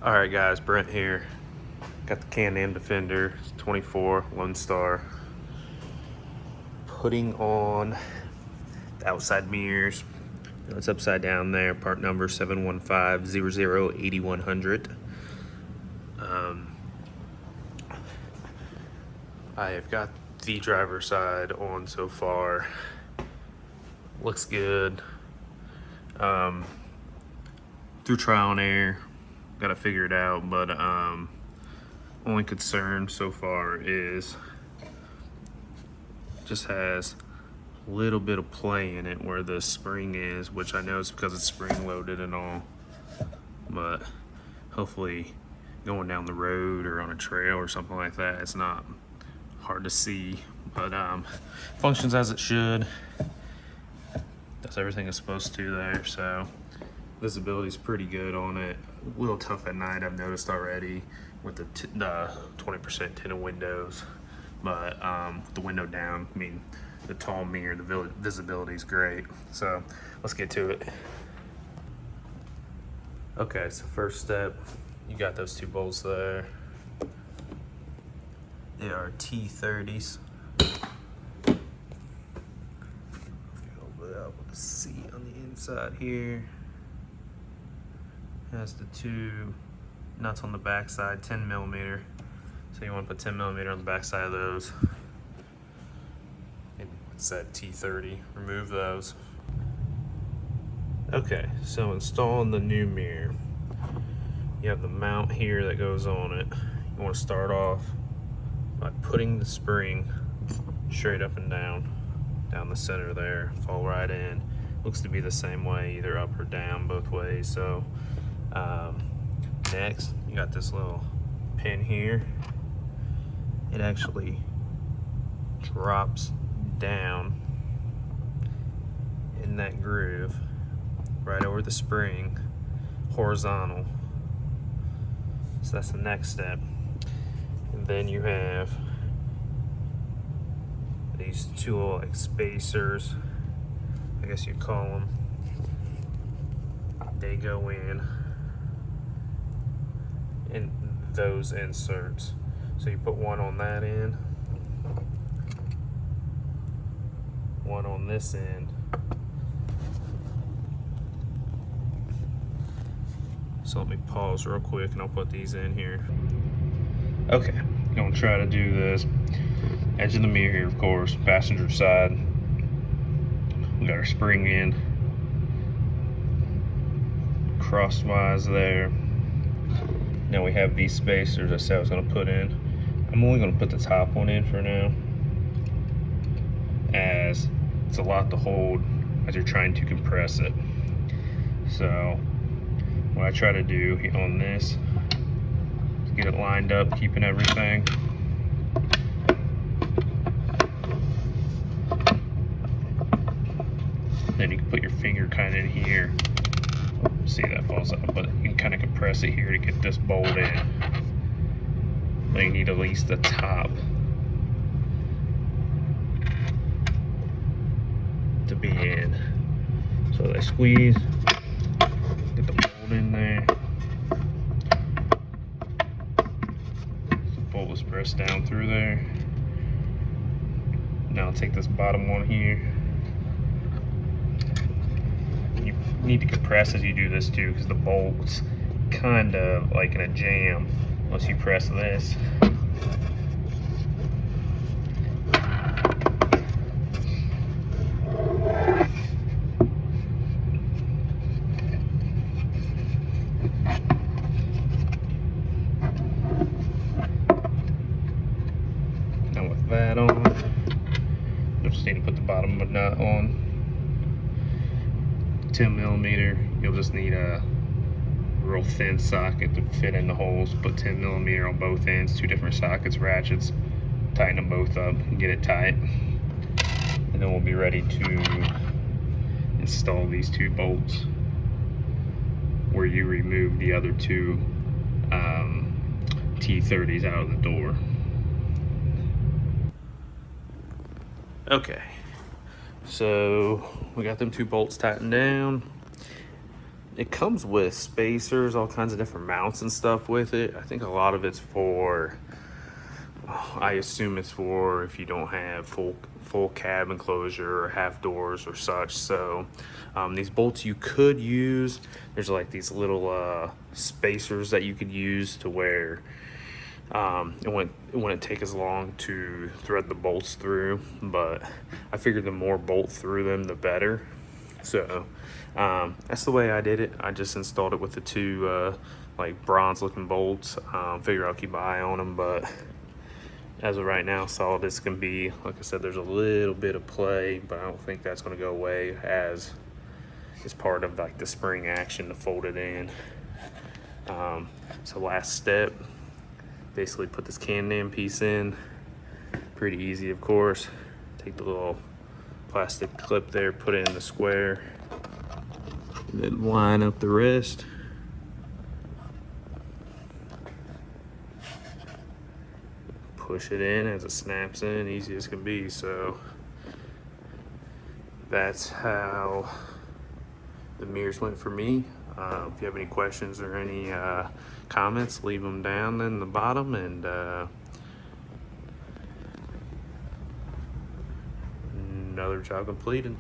All right, guys, Brent here. Got the Can-Am Defender, it's 24, Lone Star. Putting on the outside mirrors. It's upside down there, part number 715-00-8100. I have got the driver's side on so far. Looks good. Through trial and error, gotta figure it out, but only concern so far is just has a little bit of play in it where the spring is, which I know is because it's spring loaded and all, but hopefully going down the road or on a trail or something like that, it's not hard to see, but functions as it should. Does everything it's supposed to there, so visibility is pretty good on it. A little tough at night, I've noticed already, with the 20% tinted windows, but with the window down, I mean, the tall mirror, the visibility is great. So let's get to it. Okay, so first step, you got those two bolts there. They are T30s. Hold it up with the seat on the inside here. Has the two nuts on the back side, 10 millimeter. So you want to put 10 millimeter on the back side of those. And it's that T30, remove those. Okay, so installing the new mirror. You have the mount here that goes on it. You want to start off by putting the spring straight up and down the center there, fall right in. Looks to be the same way, either up or down, both ways. So next, you got this little pin here. It actually drops down in that groove right over the spring, horizontal. So that's the next step. And then you have these two little like spacers, I guess you'd call them. They go in those inserts. So you put one on that end, one on this end. So let me pause real quick and I'll put these in here. Okay, I'm gonna try to do this. Edge of the mirror here, of course, passenger side. We got our spring in, crosswise there. Now we have these spacers I said I was gonna put in. I'm only gonna put the top one in for now, as it's a lot to hold as you're trying to compress it. So what I try to do on this is get it lined up, keeping everything. Then you can put your finger kind of in here. See, that falls out, but you can kind of compress it here to get this bolt in. Then you need at least the top to be in. So I squeeze, get the bolt in there. The bolt is pressed down through there. Now I'll take this bottom one here. You need to compress as you do this too, because the bolt's kind of like in a jam once you press this. Now with that on, you'll just need to put the bottom of the nut on. 10 millimeter, you'll just need a real thin socket to fit in the holes. Put 10 millimeter on both ends, two different sockets, ratchets, tighten them both up and get it tight. And then we'll be ready to install these two bolts where you remove the other two T30s out of the door. Okay, so we got them two bolts tightened down. It comes with spacers, all kinds of different mounts and stuff with it. I think a lot of it's for, I assume it's for if you don't have full cab enclosure or half doors or such. So these bolts you could use, there's like these little spacers that you could use to where it wouldn't take as long to thread the bolts through, but I figured the more bolt through them, the better. So that's the way I did it. I just installed it with the two like bronze looking bolts. Figure I'll keep an eye on them, but as of right now, solid as can be. Like I said, there's a little bit of play, but I don't think that's going to go away as it's part of like the spring action to fold it in. So last step, basically put this Can-Am piece in. Pretty easy, of course. Take the little plastic clip there, put it in the square, and then line up the rest. Push it in as it snaps in, easy as can be. So that's how the mirrors went for me. If you have any questions or any comments, leave them down in the bottom, and another job completed.